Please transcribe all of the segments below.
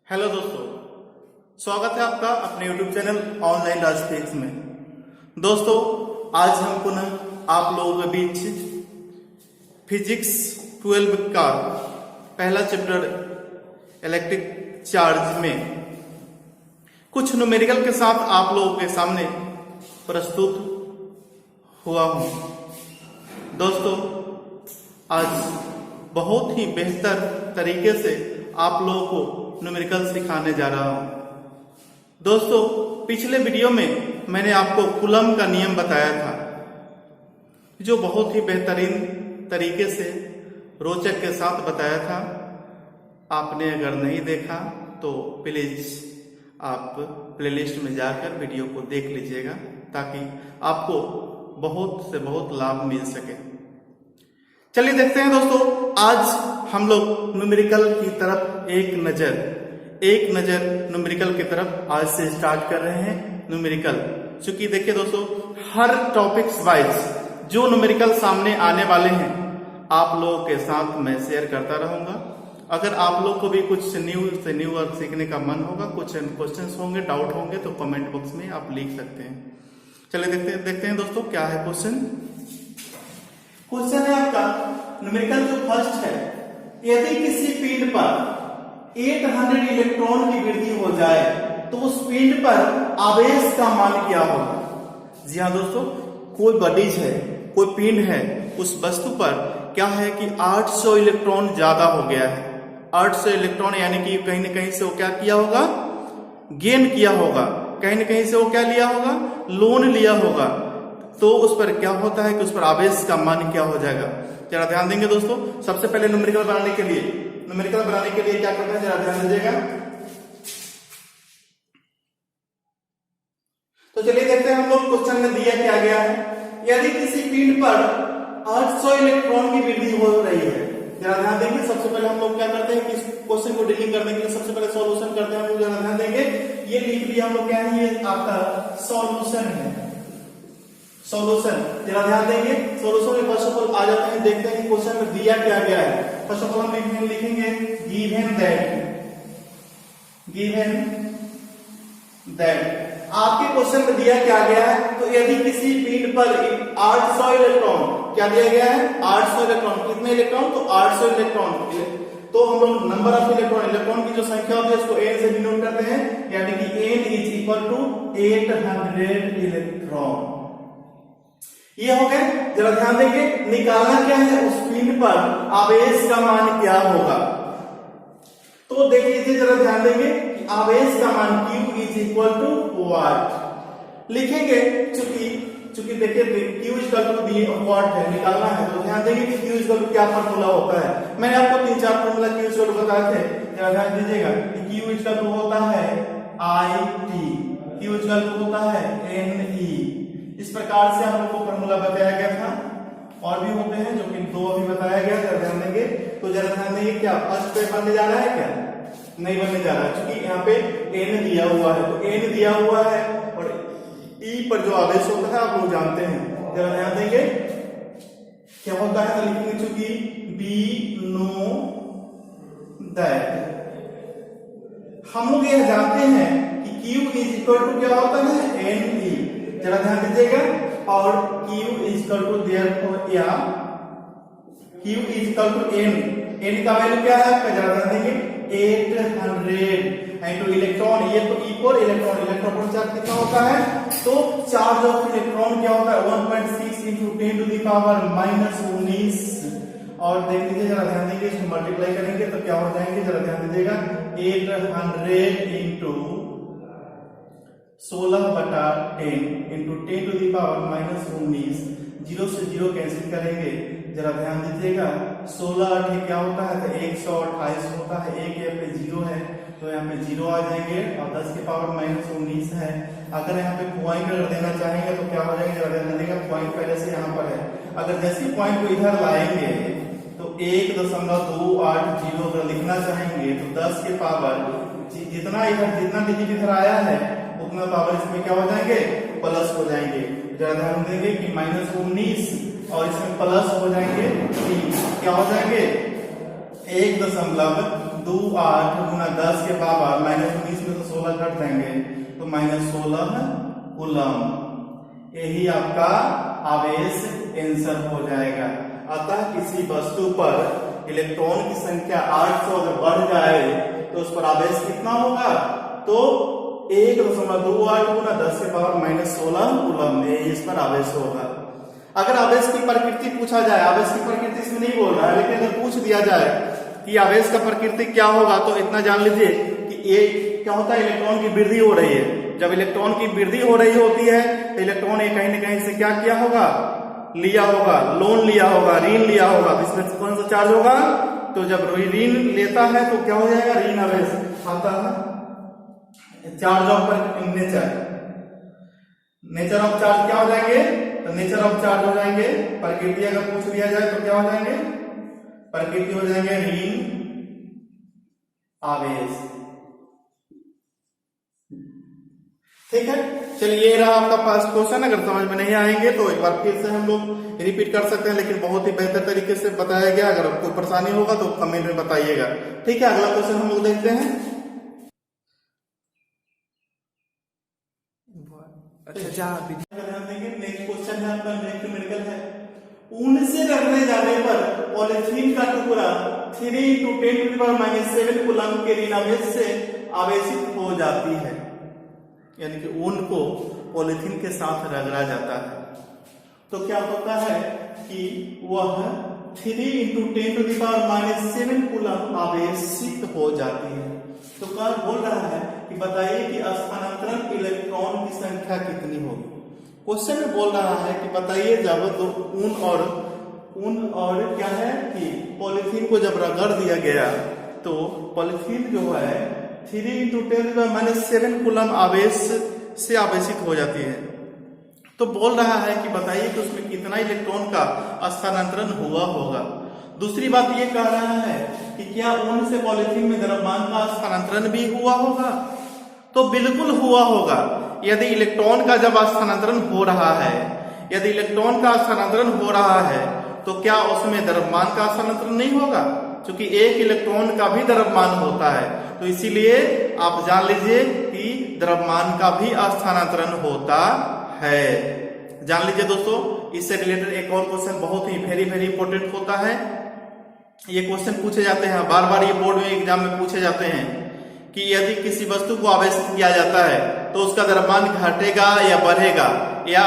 Hello दोस्तों, स्वागत है आपका अपने YouTube चैनल ऑनलाइन राजफिक्स में। दोस्तों, आज हम पुनः आप लोगों के बीच फिजिक्स 12 का पहला चैप्टर इलेक्ट्रिक चार्ज में कुछ न्यूमेरिकल के साथ आप लोगों के सामने प्रस्तुत हुआ हूं। दोस्तों, आज बहुत ही बेहतर तरीके से आप लोगों को न्यूमेरिकल सिखाने जा रहा हूं। दोस्तों, पिछले वीडियो में मैंने आपको कूलम का नियम बताया था, जो बहुत ही बेहतरीन तरीके से रोचक के साथ बताया था। आपने अगर नहीं देखा तो प्लीज आप प्लेलिस्ट में जाकर वीडियो को देख लीजिएगा, ताकि आपको बहुत से बहुत लाभ मिल सके। चलिए देखते हैं दोस्तों, आज हम लोग न्यूमेरिकल की तरफ एक नजर न्यूमेरिकल की तरफ आज से स्टार्ट कर रहे हैं। न्यूमेरिकल, चूंकि देखिए दोस्तों, हर टॉपिक्स वाइज जो न्यूमेरिकल सामने आने वाले हैं आप लोगों के साथ मैं शेयर करता रहूंगा। अगर आप लोग को भी कुछ न्यू और सीखने का मन होगा, कुछ क्वेश्चंस होंगे, डाउट होंगे, तो कमेंट बॉक्स में आप लिख सकते हैं। चलिए देखते हैं दोस्तों, क्या है क्वेश्चन है आपका न्यूमेरिकल जो फर्स्ट है, यदि किसी पिंड पर 800 इलेक्ट्रॉन की वृद्धि हो जाए तो उस पिंड पर आवेश का मान क्या होगा। जी हाँ दोस्तों, कोई बॉडीज है, कोई पिंड है, उस वस्तु पर क्या है कि 800 इलेक्ट्रॉन ज्यादा हो गया है। 800 इलेक्ट्रॉन यानी कि कहीं ना कहीं से वो क्या किया होगा, गेन किया होगा, कहीं ना कहीं से वो क्या लिया होगा, लोन लिया होगा। तो उस पर क्या होता है कि उस पर आवेश का मान क्या हो जाएगा। जरा ध्यान देंगे दोस्तों। सबसे पहले न्यूमेरिकल बनाने के लिए क्या करना है, जरा ध्यान दीजिएगा। तो चलिए देखते हैं हम लोग क्वेश्चन में दिया क्या गया है। यदि किसी पिंड पर 800 इलेक्ट्रॉन की वृद्धि हो रही है, जरा ध्यान देंगे। सबसे पहले हम लोग क्या करते हैं कि इस क्वेश्चन को डीलिंग करने के लिए सबसे पहले सॉल्यूशन करते हैं हम लोग। जरा ध्यान देंगे, ये लिख लिया हम लोग, क्या है, ये आपका सॉल्यूशन है। सॉल्यूशन, जरा ध्यान देंगे। सॉल्यूशन में फर्स्ट ऑफ ऑल आ जाते हैं, देखते हैं कि क्वेश्चन में दिया क्या गया है। फर्स्ट ऑफ ऑल हम लिखेंगे गिवन दैट आपके क्वेश्चन में दिया क्या गया है। तो यदि किसी पिंड पर 800 इलेक्ट्रॉन, क्या दिया गया है, 800 इलेक्ट्रॉन। कितने इलेक्ट्रॉन, तो 800 इलेक्ट्रॉन। तो हम लोग नंबर ऑफ इलेक्ट्रॉन की जो संख्या होती है उसको n से डिनोट करते हैं, यानी कि n is equal to 800 electron. ये हो गए। जरा ध्यान देंगे, निकालना क्या है, उस पिंड पर आवेश का मान क्या होगा। तो देख लीजिए, जरा ध्यान देंगे कि आवेश का मान Q इज इक्वल टू वाट लिखेंगे। चूंकि देखिए Q इक्वल टू वाट है, निकालना है। तो ध्यान देंगे कि Q इक्वल टू क्या फॉर्मूला होता है। मैंने आपको 3-4 फॉर्मूला Q इक्वल टू बताए थे। जरा ध्यान दीजिएगा कि Q इक्वल टू होता है IT, Q इक्वल टू होता है NE। इस प्रकार से हम लोग को फॉर्मूला बताया गया था, और भी होते हैं जो कि 2 अभी बताया गया। जरा ध्यान देंगे। तो जरा ध्यान देंगे, क्या फर्स्ट पे बनने जा रहा है, क्या नहीं बनने जा रहा है, क्योंकि यहाँ पे n दिया हुआ है। तो n दिया हुआ है और E पर जो आवेश होता है आप लोग जानते हैं। जरा ध्यान देंगे क्या होता है, तो लिखेंगे चूंकि बी नो दैट हम लोग यह जानते हैं कि Q इज इक्वल टू क्या होता है, NE। जरा ध्यान दीजिएगा, और Q is equal to therefore या Q is equal to n का वैल्यू क्या है, जरा ध्यान देंगे 800 इनटू इलेक्ट्रॉन। ये तो E4 इलेक्ट्रॉन चार्ज कितना होता है, तो चार्ज ऑफ इलेक्ट्रॉन क्या होता है 1.6 इंटू 10 टू द पावर -19। और देख लीजिए, जरा ध्यान देंगे, इसको मल्टीप्लाई करेंगे तो क्या हो जाएंगे, जरा ध्यान दीजिएगा 800 into 16/10 into 10 to the power -19। 0 से 0 कैंसिल करेंगे। जरा ध्यान दीजिएगा, 16 क्या होता है, तो 128 होता है। एक यहाँ पे 0 है, तो यहाँ पे 0 आ जाएंगे, और 10 की पावर -19 है। अगर यहाँ पे पॉइंट अगर देना चाहेंगे तो क्या हो जाएगा, जरा ध्यान देगा, पॉइंट पहले से यहाँ पर है। अगर जैसे पॉइंट को इधर लाएंगे तो 1.280 अगर लिखना चाहेंगे तो 10 के पावर जितना डिजिट इधर आया है उतना पावर इसमें क्या हो जाएंगे, प्लस हो जाएंगे। जरा ध्यान देंगे कि -19 और इसमें प्लस हो जाएंगे 3, क्या हो जाएंगे 1.2 2 8 गुना 10 के पावर -19 में तो 16 घट जाएंगे, तो -16 कूलम। यही आपका आवेश आंसर हो जाएगा। अतः किसी वस्तु पर इलेक्ट्रॉन की संख्या 800 अगर बढ़ जाए तो उस पर आवेश कितना होगा, तो 1.28 गुना 10 के पावर -16 कूलम में इस पर आवेश होगा। अगर आवेश की प्रकृति पूछा जाए, आवेश की प्रकृति इसमें नहीं बोल रहा है, लेकिन अगर पूछ दिया जाए कि आवेश का प्रकृति क्या होगा, तो इतना जान लीजिए कि ये क्या होता है, इलेक्ट्रॉन की वृद्धि हो रही है। जब इलेक्ट्रॉन की वृद्धि हो रही होती है तो इलेक्ट्रॉन ये कहीं न कहीं से क्या किया होगा, लिया होगा, लोन लिया होगा, ऋण लिया होगा। इसमें कौन सा चार्ज होगा, तो जब ऋण लेता है तो क्या हो जाएगा, ऋण आवेश आता है। Charge of nature of charge क्या हो जाएंगे, तो नेचर ऑफ चार्ज हो जाएंगे। प्रकृति अगर पूछ लिया जाए तो क्या हो जाएंगे, प्रकृति हो जाएंगे ऋण आवेश। ठीक है, चलिए ये रहा आपका फर्स्ट क्वेश्चन। अगर समझ में नहीं आएंगे तो एक बार फिर से हम लोग रिपीट कर सकते हैं, लेकिन बहुत ही बेहतर तरीके से बताया गया। अगर कोई परेशानी होगा तो कमेंट में बताइएगा। ठीक है, अगला क्वेश्चन हम लोग देखते हैं। नेक्स्ट क्वेश्चन है आपका न्यूमेरिकल है। ऊन से रगड़े जाने पर पॉलीथीन का टुकड़ा 3 × 10⁻⁷ कूलम के ऋण आवेश से आवेशित हो जाती है। यानी कि ऊन को पॉलीथीन के साथ रगड़ा जाता है तो क्या होता है कि वह 3 × 10⁻⁷ कूलम आवेशित हो जाती है। तो क्या बोल रहा है कि बताइए कि स्थानांतरण इलेक्ट्रॉन की संख्या कितनी होगी। क्वेश्चन में बोल रहा है कि बताइए जब तो ऊन और क्या है कि पॉलीथीन को जब रगड़ दिया गया तो पॉलीथीन जो है 3 × 10⁻⁷ कूलम आवेश से आवेशित हो जाती है। तो बोल रहा है कि बताइए कि उसमें कितना इलेक्ट्रॉन का स्थानांतरण हुआ होगा। दूसरी बात ये कह रहा है कि क्या ऊन से पॉलीथीन में द्रव्यमान का स्थानांतरण भी हुआ होगा, तो बिल्कुल हुआ होगा। यदि इलेक्ट्रॉन का जब स्थानांतरण हो रहा है, यदि इलेक्ट्रॉन का स्थानांतरण हो रहा है तो क्या उसमें द्रव्यमान का स्थानांतरण नहीं होगा, क्योंकि एक इलेक्ट्रॉन का भी द्रव्यमान होता है। तो इसीलिए आप जान लीजिए कि द्रव्यमान का भी स्थानांतरण होता है। जान लीजिए दोस्तों, इससे रिलेटेड एक और क्वेश्चन बहुत ही वेरी इंपोर्टेंट होता है। ये क्वेश्चन पूछे जाते हैं बार बार, ये बोर्ड में एग्जाम में पूछे जाते हैं कि यदि किसी वस्तु को आवेशित किया जाता है तो उसका द्रव्यमान घटेगा या बढ़ेगा या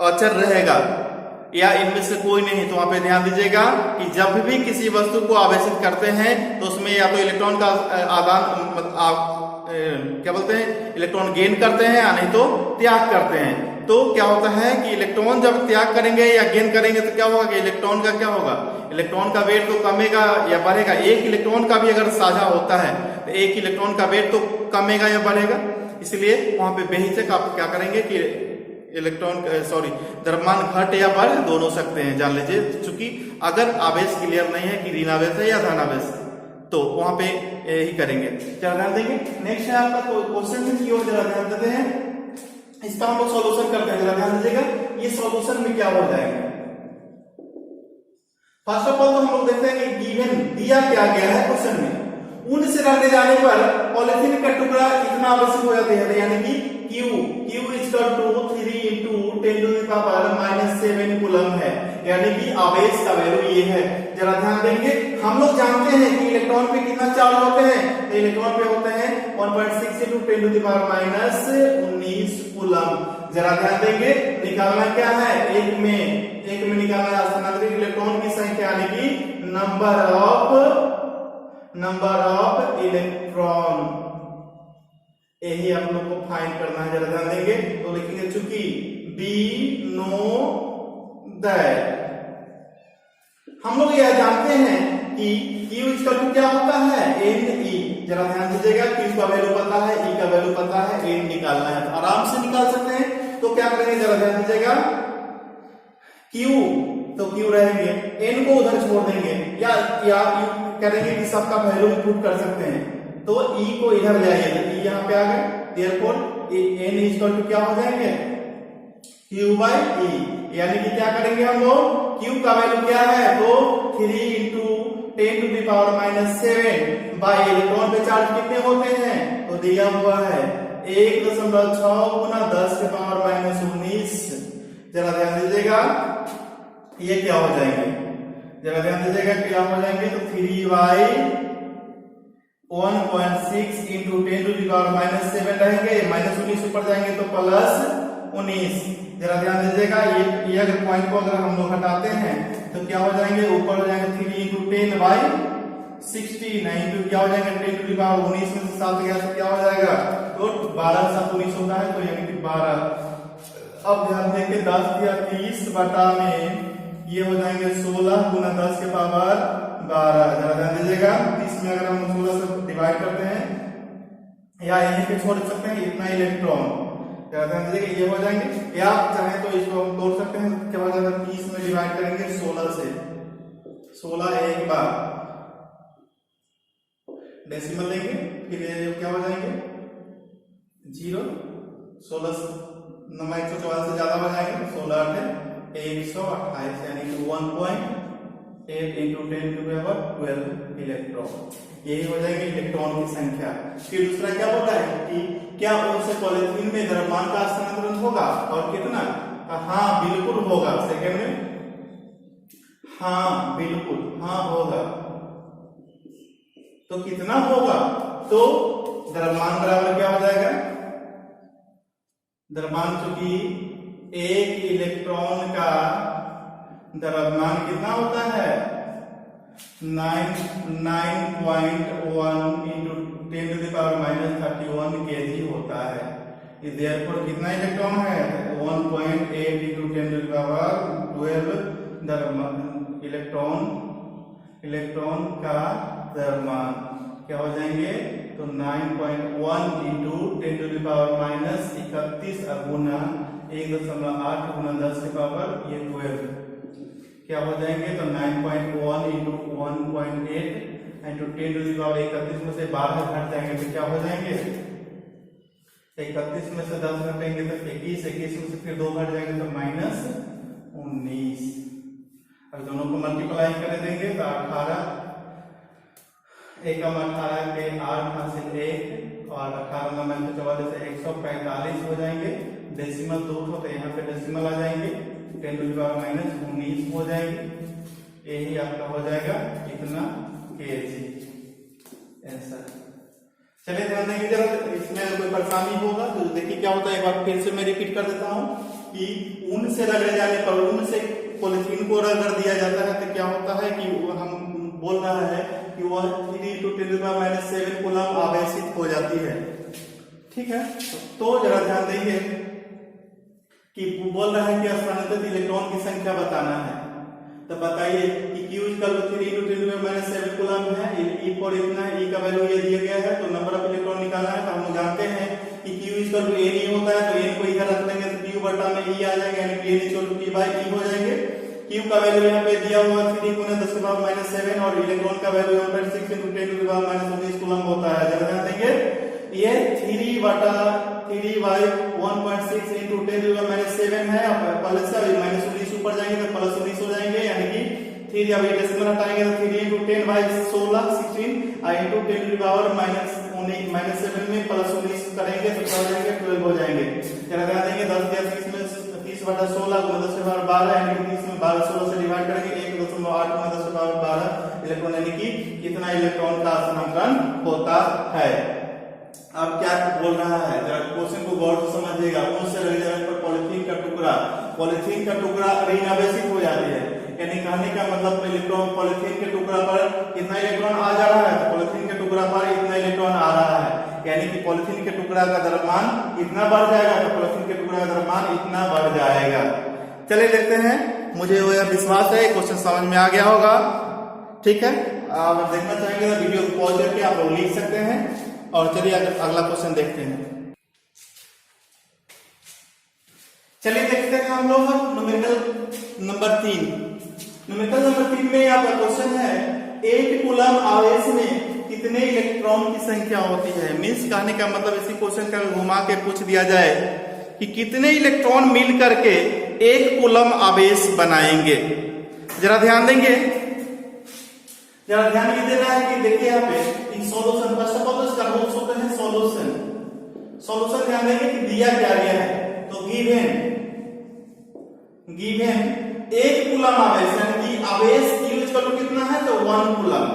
अचर रहेगा या इनमें से कोई नहीं। तो वहां पे ध्यान दीजिएगा कि जब भी किसी वस्तु को आवेशित करते हैं तो उसमें या तो इलेक्ट्रॉन का क्या बोलते हैं, इलेक्ट्रॉन गेन करते हैं या नहीं तो त्याग करते हैं। तो क्या होता है कि इलेक्ट्रॉन जब त्याग करेंगे या गेन करेंगे तो क्या होगा कि इलेक्ट्रॉन का क्या होगा, इलेक्ट्रॉन का वेट तो कमेगा या बढ़ेगा। एक इलेक्ट्रॉन का भी अगर साझा होता है तो एक इलेक्ट्रॉन का वेट तो कमेगा या बढ़ेगा। इसलिए वहां पे बेहिचक आप क्या करेंगे कि द्रव्यमान घट या बढ़ दोनों सकते हैं। जान लीजिए, चूंकि अगर आवेश क्लियर नहीं है कि ऋण आवेश है या धन आवेश तो वहां पे यही करेंगे। क्या ध्यान देंगे। नेक्स्ट है आपका क्वेश्चन की ओर जरा ध्यान देते हैं। इसका हम लोग सॉल्यूशन करते हैं, जरा ध्यान दीजिएगा ये सॉल्यूशन में क्या हो जाएगा। फर्स्ट ऑफ ऑल तो हम लोग देखते हैं कि गिवन दिया क्या गया है क्वेश्चन में, ऊन से रगड़े जाने पर पॉलीथीन का टुकड़ा इतना आवेशित हो जाता है, यानी कि Q is equal to 3 × 10⁻⁷ coulomb है, यानी कि आवेश का वैल्यू ये है। जरा ध्यान देंगे, हम लोग जानते हैं कि इलेक्ट्रॉन पे कितना चार्ज होते हैं, तो इलेक्ट्रॉन पे होते हैं 1.6 × 10⁻⁻19 कूलम। जरा ध्यान देंगे, निकालना क्या है, एक में निकालना है स्थानांतरित इलेक्ट्रॉन की संख्या, यानी कि नंबर ऑफ इलेक्ट्रॉन। यही आप लोग को फाइंड करना है। जरा ध्यान देंगे तो लिखेंगे चूंकि बी नो दैट, हम लोग यह जानते हैं कि Q इक्वल टू क्या होता है, NE। जरा ध्यान दीजिएगा, Q का वैल्यू पता है, E का वैल्यू पता है, N निकालना है तो आराम से निकाल सकते हैं। तो क्या करेंगे, जरा ध्यान दीजिएगा, Q तो Q रहेंगे, N को उधर छोड़ देंगे या करेंगे कि सबका वैल्यू पुट कर सकते हैं। तो E को इधर ले आइए, तो E यहाँ पे आ गए, देयरफॉर N इक्वल टू क्या हो जाएंगे, Q/E। यानी कि क्या करेंगे हम लोग, Q का वैल्यू क्या है, तो 3 × 10⁻⁷ बाई इलेक्ट्रॉन पे चार्ज कितने होते हैं, तो दिया हुआ है 1.6 गुना 10 के पावर माइनस 19। जरा ध्यान दीजिएगा ये क्या हो जाएंगे, जरा ध्यान दीजिएगा क्या हो जाएंगे, तो 3y 1.6 into 10 to the power minus 7 रहेंगे, माइनस 19 ऊपर जाएंगे तो प्लस 19। जरा ध्यान दीजिएगा ये अगर पॉइंट को अगर हम लोग हटाते हैं तो क्या हो जाएंगे, ऊपर हो जाएंगे 3 इंटू 10 बाई 60, 9 क्या हो जाएंगे 10 टू द पावर 19 में से 7 गया तो क्या हो जाएगा, तो 12 7 19 होता है, तो यानी कि 12। अब ध्यान देंगे 10 या 30 बटा में ये हो जाएंगे 16 गुना 10 के पावर 12। जरा ध्यान दीजिएगा 30 में अगर हम 16 से डिवाइड करते हैं या यहीं पे छोड़ सकते हैं इतना इलेक्ट्रॉन, जरा ध्यान दीजिएगा ये हो जाएंगे, या आप चाहे तो इसको हम तोड़ सकते हैं, क्या हो जाएगा 30 में डिवाइड करेंगे 16 से, 16 एक बार डेसिमल लेंगे, फिर ये क्या हो जाएंगे 0, 16 नंबर 144 से ज्यादा हो जाएंगे, 16 128 यानी कि 1.8 इंटू 10 टू पावर 12 इलेक्ट्रॉन, यही हो जाएगी इलेक्ट्रॉन की संख्या। फिर दूसरा क्या बोल रहा है कि क्या उनसे पॉलिथीन में द्रव्यमान का स्थानांतरण होगा और कितना, हाँ बिल्कुल होगा, सेकंड में हाँ बिल्कुल हाँ होगा, तो कितना होगा, तो द्रव्यमान बराबर क्या हो जाएगा, द्रव्यमान चूंकि एक इलेक्ट्रॉन का द्रव्यमान कितना होता है 9.1 into 10 to the power minus 31 KG होता है, देयरफॉर कितना इलेक्ट्रॉन है 1.8 into 10 to the power 12 electron का द्रव्यमान क्या हो जाएंगे, तो 9.1 into 10 to the power minus 31 गुना 1.8 गुना 10 के पावर ये 12 क्या हो जाएंगे, तो 9.1 into 1.8 into 10 to the power 31 में से 12 घट जाएंगे तो क्या हो जाएंगे, 31 में से 10 घटेंगे तो 21, 21 में से फिर 2 घट जाएंगे तो माइनस 19। अब दोनों को मल्टीप्लाई कर देंगे तो 18 एकम 18 के 8 हासिल 1 और 18 नंबर 44 से 145 हो जाएंगे, डेसिमल 2 तो यहाँ पे डेसिमल आ जाएंगे, 10 टू द पावर माइनस 19 हो जाएंगे, यही आपका हो जाएगा कितना केजी आंसर। चलिए ध्यान देंगे जरा, इसमें कोई परेशानी होगा तो देखिए क्या होता है, एक बार फिर से मैं रिपीट कर देता हूँ कि ऊन से रगड़े जाने पर, ऊन से पॉलिथीन को रगड़ दिया जाता है तो क्या होता है कि हम बोल रहा है कि वह 3 into 10 to the power minus 7 coulomb आवेशित हो जाती है, ठीक है। तो जरा ध्यान देंगे कि बोल रहा है कि स्थानांतरित इलेक्ट्रॉन की संख्या बताना है, तो बताइए कि Q equal to 3 into 10 to the power minus 7 coulomb है, E पर इतना है, E का वैल्यू ये दिया गया है, तो नंबर ऑफ इलेक्ट्रॉन निकालना है, तो हम लोग जानते हैं कि Q इक्वल टू N होता है, तो N को इधर रख लेंगे तो Q बटा में E आ जाएगा, यानी कि N equal to P by E हो जाएंगे। Q का वैल्यू यहाँ पे दिया हुआ 3 गुना 10 के पावर माइनस 7 और इलेक्ट्रॉन का value 1.6 into 10 to the power minus 19 coulomb होता है। जरा ध्यान देंगे ये 3 बटा 3 by 1.6 into 10 to the power minus 7 है, प्लस का माइनस 19 ऊपर जाएंगे तो प्लस 19 हो जाएंगे, यानी कि 3 अभी डेसिमल हटाएंगे तो 3 into 10 by 16 16 into 10 to the power minus 7 में प्लस 19 करेंगे तो क्या हो जाएंगे 12 हो जाएंगे। जरा ध्यान देंगे 10 या 30 में 30 बटा 16 गुना 10 के पावर 12 यानी कि 30 में 12 16 से डिवाइड करेंगे 1.8 गुना 10 के पावर 12 इलेक्ट्रॉन, यानी कि कितना इलेक्ट्रॉन का स्थानांतरण होता है। अब क्या बोल रहा है, जरा क्वेश्चन को गौर से समझिएगा। ऊन से रगड़े जाने पर पॉलिथीन का टुकड़ा ऋण आवेशित हो जाती है, यानी कहने का मतलब इलेक्ट्रॉन पॉलिथीन के टुकड़ा पर कितना इलेक्ट्रॉन आ जा रहा है, तो पॉलिथीन के टुकड़ा पर इतना इलेक्ट्रॉन आ रहा है, यानी कि पॉलिथीन के टुकड़ा का द्रव्यमान इतना बढ़ जाएगा, तो पॉलिथीन के टुकड़ा का द्रव्यमान इतना बढ़ जाएगा। चलिए देखते हैं, मुझे यह विश्वास है क्वेश्चन समझ में आ गया होगा, ठीक है। आप देखना चाहेंगे तो वीडियो को पॉज करके आप लोग लिख सकते हैं, और चलिए अगला क्वेश्चन देखते हैं। चलिए देखते हैं हम लोग न्यूमेरिकल नंबर 3। न्यूमेरिकल नंबर 3 में आपका क्वेश्चन है 1 कूलम आवेश में कितने इलेक्ट्रॉन की संख्या होती है। मीन्स कहने का मतलब इसी क्वेश्चन का घुमा के पूछ दिया जाए कि कितने इलेक्ट्रॉन मिल करके 1 कूलम आवेश बनाएंगे। जरा ध्यान देंगे, जरा ध्यान ये देना है कि देखिए यहाँ पे सॉल्यूशन फर्स्ट ऑफ ऑल इसका रूल्स होते हैं सॉल्यूशन। सॉल्यूशन ध्यान देंगे कि दिया क्या गया है, तो गिवन 1 कूलम आवेश यानी कि आवेश Q इक्वल टू कितना है, तो 1 कूलम।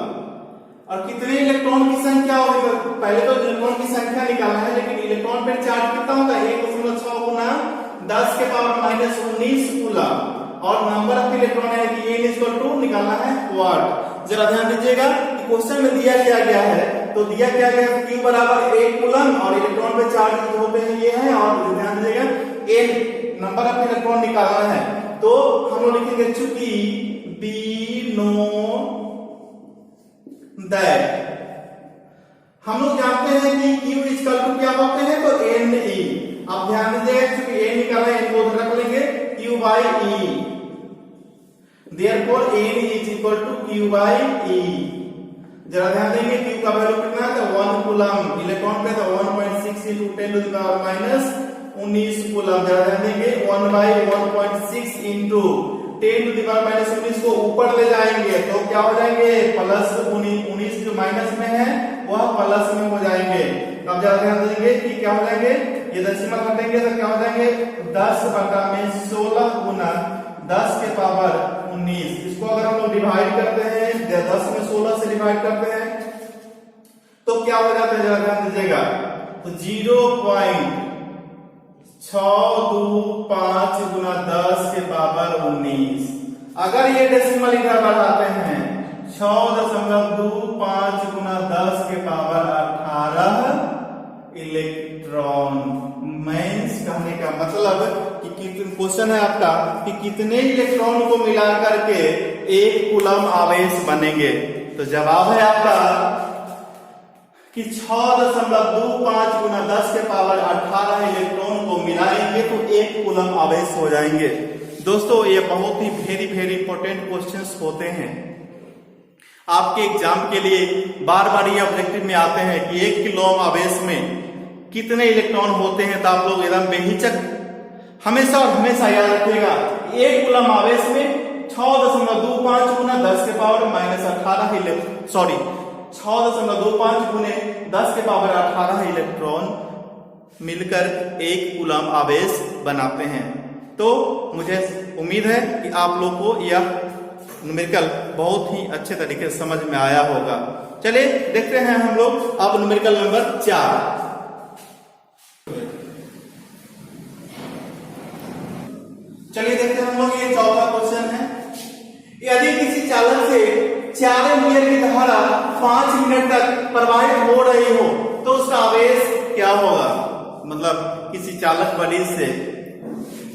और कितने इलेक्ट्रॉन की संख्या होगी, पहले तो इलेक्ट्रॉन की संख्या निकालना है, लेकिन इलेक्ट्रॉन पे चार्ज कितना होता है 1.6 गुना 10 के पावर माइनस 19 कूलम। और नंबर ऑफ इलेक्ट्रॉन है कि n इक्वल टू निकालना है वाट। जरा ध्यान दीजिएगा कि क्वेश्चन में दिया क्या गया है, तो दिया क्या गया है Q बराबर 1 कूलम और इलेक्ट्रॉन पे चार्ज होते हैं ये है, और ध्यान दीजिएगा n नंबर ऑफ इलेक्ट्रॉन निकालना है। तो हम लोग लिखेंगे चूंकि B नो दैट हम लोग जानते हैं कि Q इक्वल टू क्या होते हैं, तो Ne। अब ध्यान दीजिएगा क्योंकि n निकालना है, इनको उधर रख लेंगे Q by E, therefore n is equal to Q by E। जरा ध्यान देंगे Q का वैल्यू कितना है, तो 1 कूलम, इलेक्ट्रॉन पे तो 1.6 into 10 to the power minus 19 coulomb. जरा ध्यान देंगे 1 by 1.6 into 10 to the power minus 19 को ऊपर ले जाएंगे तो क्या हो जाएंगे, प्लस 19 जो माइनस में है वह प्लस में हो जाएंगे। अब जरा ध्यान देंगे कि क्या हो जाएंगे, ये डेसिमल हटेंगे तो क्या हो जाएंगे 10/16 गुना 10 के पावर 19। इसको अगर हम लोग डिवाइड करते हैं 10 में 16 से डिवाइड करते हैं तो क्या हो जाता है, जरा ध्यान दीजिएगा, तो 0.625 गुना 10 के पावर 19। अगर ये डेसिमल इधर बढ़ाते हैं 6.25 गुना 10 के पावर 18 इलेक्ट्रॉन। मेंस कहने का मतलब कि क्वेश्चन है आपका कि कितने इलेक्ट्रॉन को मिला करके 1 कूलम आवेश बनेंगे। तो जवाब है आपका कि 6.25 गुना 10 के पावर 18 इलेक्ट्रॉन को मिलाएंगे तो 1 कूलम आवेश हो जाएंगे। दोस्तों ये बहुत ही वेरी इंपॉर्टेंट क्वेश्चंस होते हैं, आपके एग्जाम के लिए बार बार ये ऑब्जेक्टिव में आते हैं कि 1 कूलम आवेश में कितने इलेक्ट्रॉन होते हैं। तो आप लोग एकदम बेहिचक हमेशा और हमेशा याद रखिएगा 1 कूलम आवेश में 6.25 गुना 10 के पावर माइनस 18 सॉरी 6.25 गुने 10 के पावर 18 इलेक्ट्रॉन मिलकर 1 कूलम आवेश बनाते हैं। तो मुझे उम्मीद है कि आप लोग को यह न्यूमेरिकल बहुत ही अच्छे तरीके से समझ में आया होगा। चलिए देखते हैं हम लोग अब न्यूमेरिकल नंबर 4। चलिए देखते हैं हम लोग, ये चौथा क्वेश्चन है। यदि किसी चालक से 4 एम्पीयर की धारा 5 मिनट तक प्रवाहित हो रही हो तो उसका आवेश क्या होगा। मतलब किसी चालक बॉडी से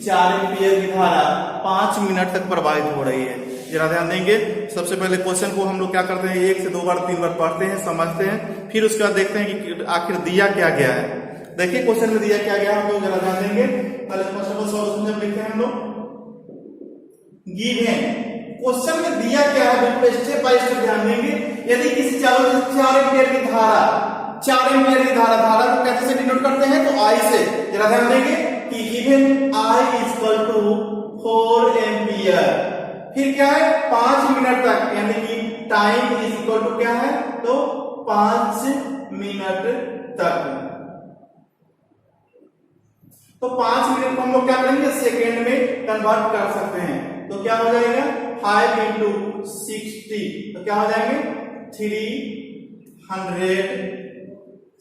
4 एम्पीयर की धारा 5 मिनट तक प्रवाहित हो रही है। जरा ध्यान देंगे, सबसे पहले क्वेश्चन को हम लोग क्या करते हैं 1 से 2 बार 3 बार पढ़ते हैं, समझते हैं, फिर उसके बाद देखते हैं कि आखिर दिया क्या गया है। देखिए क्वेश्चन में दिया क्या गया हम लोग जरा ध्यान देंगे। पहले फर्स्ट ऑफ ऑल सॉल्यूशन जब लिखते हैं हम लोग गिवन क्वेश्चन में दिया क्या है बिल्कुल स्टेप बाय स्टेप ध्यान देंगे। यदि किसी चालक से 4 एम्पीयर की धारा 4 एम्पीयर की धारा को कैसे से डिनोट करते हैं, तो I से। जरा ध्यान देंगे कि given I equal to 4 ampere, फिर क्या है 5 मिनट तक, यानी कि टाइम इज इक्वल टू क्या है, तो 5 मिनट तक। तो 5 मिनट को हम लोग क्या करेंगे सेकेंड में कन्वर्ट कर सकते हैं। तो क्या हो जाएगा 5 into 60, तो क्या हो जाएंगे 300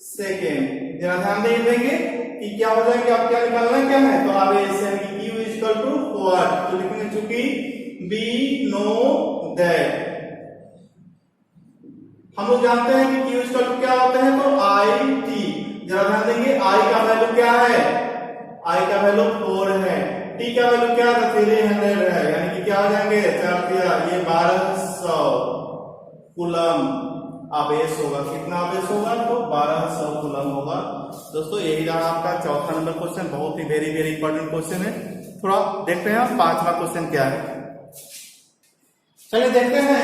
सेकेंड। जरा ध्यान देंगे कि क्या हो जाएंगे, आप क्या निकालना क्या है, तो आवेश यानी कि Q इक्वल टू व्हाट, तो लिखेंगे चूंकि बी नो दैट हम लोग जानते हैं कि Q इक्वल टू क्या होते हैं, तो I T। जरा ध्यान देंगे I का वैल्यू क्या है, I का वैल्यू 4 है, T का वैल्यू क्या है, 300 है, यानी कि क्या हो जाएंगे 4 ये 1200 कूलम आवेश होगा। कितना आवेश होगा, तो 1200 कूलम होगा। दोस्तों यही रहा आपका चौथा नंबर क्वेश्चन, बहुत ही वेरी इंपॉर्टेंट क्वेश्चन है। थोड़ा देखते हैं 5वां क्वेश्चन क्या है। चलिए देखते हैं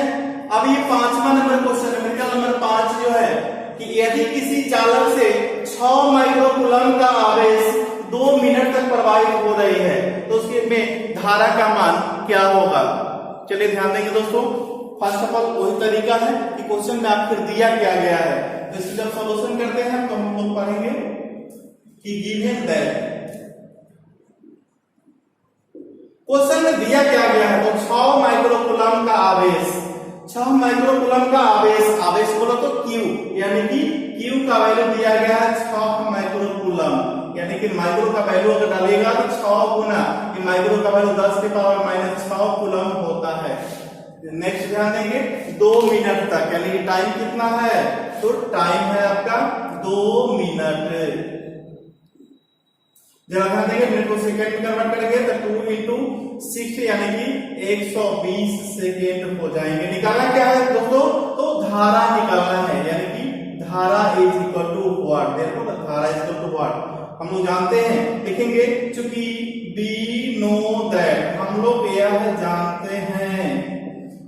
अब ये 5वां नंबर क्वेश्चन है, न्यूमेरिकल नंबर 5 जो है कि यदि किसी चालक से 6 माइक्रो कूलम का आवेश 2 मिनट तक प्रवाहित हो रही है तो उसके में धारा का मान क्या होगा। चलिए ध्यान देंगे दोस्तों, फर्स्ट ऑफ ऑल वही तरीका है कि क्वेश्चन में आखिर दिया क्या गया है, तो इसको जब सॉल्यूशन करते हैं तो हम लोग पढ़ेंगे कि गिवन दैट क्वेश्चन में दिया क्या गया है, तो 6 माइक्रोकूलम का आवेश, 6 माइक्रोकूलम का आवेश, आवेश बोलो तो Q, यानी कि Q का वैल्यू दिया गया है 6 माइक्रोकूलम, यानी कि माइक्रो का वैल्यू अगर डालेगा तो 6 गुना, कि माइक्रो का वैल्यू 10 के पावर -6 कूलम होता है। नेक्स्ट ध्यान देंगे 2 मिनट तक, यानी कि टाइम कितना है, तो टाइम है आपका 2 मिनट। जरा ध्यान देंगे मिनट को सेकंड में कन्वर्ट करेंगे तो 2 into 60 यानी कि 120 सेकेंड हो जाएंगे। निकालना क्या है दोस्तों, तो धारा निकालना है, यानी कि धारा इज इक्वल टू व्हाट, देखो ना धारा इज इक्वल टू व्हाट हम लोग जानते हैं, लिखेंगे चूंकि वी नो दैट, हम लोग यह जानते हैं,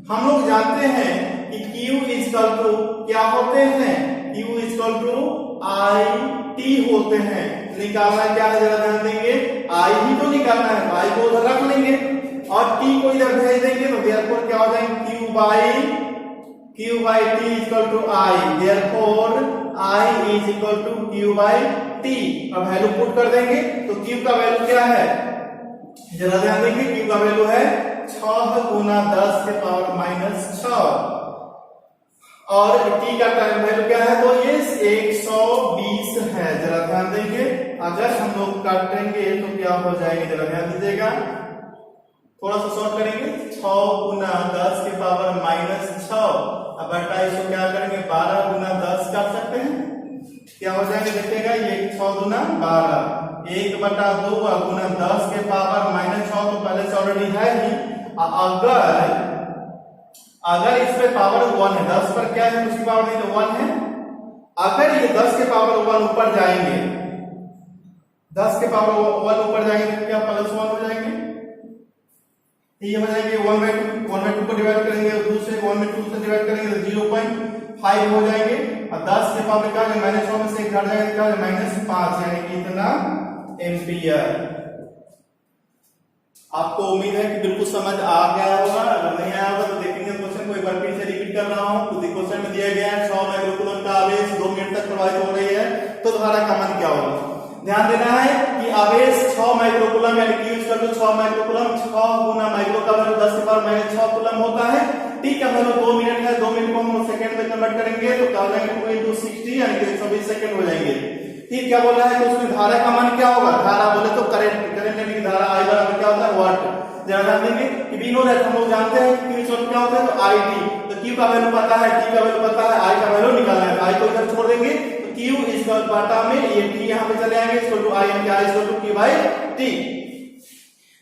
हम लोग जानते हैं कि Q इज इक्वल टू क्या होते हैं, Q is equal to IT होते हैं। निकालना क्या है, जरा ध्यान देंगे, I ही तो निकालना है, I को उधर रख लेंगे और T को इधर भेज देंगे, तो देयरफॉर क्या हो जाएंगे Q by T equal to I, therefore I is equal to Q by T। अब वैल्यू पुट कर देंगे तो Q का वैल्यू क्या है, जरा ध्यान देंगे, Q का वैल्यू है 6 गुना 10 के पावर -6 और T का टाइम वैल्यू क्या है, तो ये 120 है। जरा ध्यान देंगे, अगर हम लोग काटेंगे तो क्या हो जाएंगे, जरा ध्यान दीजिएगा, थोड़ा सा शॉर्ट करेंगे, 6 गुना 10 के पावर -6, अब बटा इसको क्या करेंगे 12 गुना 10 कर सकते हैं, क्या हो जाएंगे देखिएगा, ये 6 गुना 12, 1/2 गुना 10 के पावर -6 तो पहले से ऑलरेडी है ही, अगर इसमें पावर 1 है, 10 पर क्या है उसकी पावर नहीं तो 1 है, अगर ये 10 के पावर 1 ऊपर जाएंगे, 10 के पावर 1 ऊपर जाएंगे तो क्या +1 हो जाएंगे, ये हो जाएंगे 1/2 को डिवाइड करेंगे दूसरे 1/2 से डिवाइड करेंगे तो 0.5 हो जाएंगे, और 10 के पावर क्या है -1 में से एक घट जाएगा, क्या है -5, यानी कि इतना एम्पियर। आपको उम्मीद है कि बिल्कुल समझ आ गया होगा, अगर नहीं आया होगा तो देखेंगे क्वेश्चन को एक बार फिर से रिपीट कर रहा हूं। खुद ही क्वेश्चन में दिया गया है 6 माइक्रोकूलम का आवेश 2 मिनट तक प्रवाहित हो रही है, तो धारा का मान क्या होगा। ध्यान देना है कि आवेश 6 माइक्रोकूलम यानी Q इक्वल टू 6 माइक्रोकूलम, 6 गुना माइक्रो का वैल्यू 10 के पावर -6 कूलम होता है। T का वैल्यू 2 मिनट है, 2 मिनट को हम सेकंड में कन्वर्ट करेंगे तो क्या हो जाएगा 2 into 60 यानी कि 120 सेकंड हो जाएंगे। ठीक, क्या बोला है कि उसमें धारा का मान क्या होगा, धारा बोले तो करंट यानी कि धारा I बराबर क्या होता है वाट। जरा ध्यान देंगे कि वी नो दैट, हम लोग जानते हैं कि Q इक्वल क्या होता है, तो IT, तो Q का वैल्यू पता है, T का वैल्यू पता है, I का वैल्यू निकालना है, I को इधर छोड़ देंगे तो Q इक्वल बटा में ये T यहां पे चले आएंगे, इक्वल टू I यानी कि I equal to Q by T।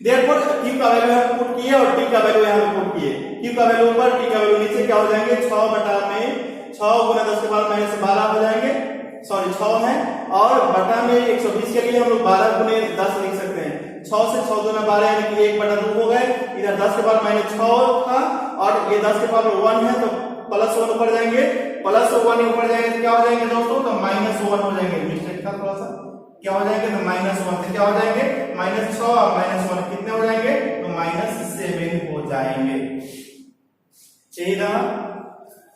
Therefore Q का वैल्यू यहां पे पुट किए और T का वैल्यू यहां पे पुट किए, Q का वैल्यू ऊपर T का वैल्यू नीचे, क्या हो जाएंगे 6 बटा में 6 गुना 10 के पावर -12 हो जाएंगे, सॉरी 6 है, और बटा में 120 के लिए हम लोग 12 गुने 10 लिख सकते हैं, 6 से 6 गुना 12 यानी कि 1/2 हो गए, इधर 10 के पावर -6 था और ये 10 के पावर 1 है तो +1 ऊपर जाएंगे, +1 ऊपर जाएंगे तो क्या हो जाएंगे दोस्तों, तो -1 हो जाएंगे, मिस्टेक था थोड़ा सा, क्या हो जाएंगे तो -1 से क्या हो जाएंगे -6 और -1 कितने हो जाएंगे, तो -7 हो जाएंगे। यही रहा।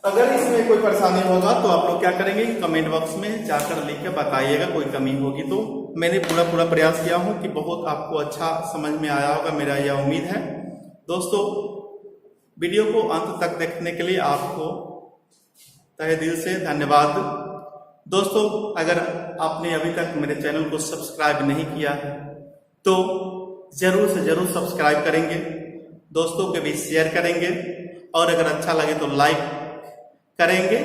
अगर इसमें कोई परेशानी होगा तो आप लोग क्या करेंगे, कमेंट बॉक्स में जाकर लिख के बताइएगा, कोई कमी होगी तो। मैंने पूरा प्रयास किया हूं कि बहुत आपको अच्छा समझ में आया होगा, मेरा यह उम्मीद है। दोस्तों वीडियो को अंत तक देखने के लिए आपको तहे दिल से धन्यवाद। दोस्तों अगर आपने अभी तक मेरे चैनल को सब्सक्राइब नहीं किया है तो जरूर से जरूर सब्सक्राइब करेंगे, दोस्तों के बीच शेयर करेंगे, और अगर अच्छा लगे तो लाइक करेंगे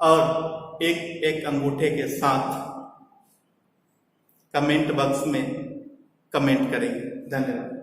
और एक अंगूठे के साथ कमेंट बॉक्स में कमेंट करेंगे। धन्यवाद।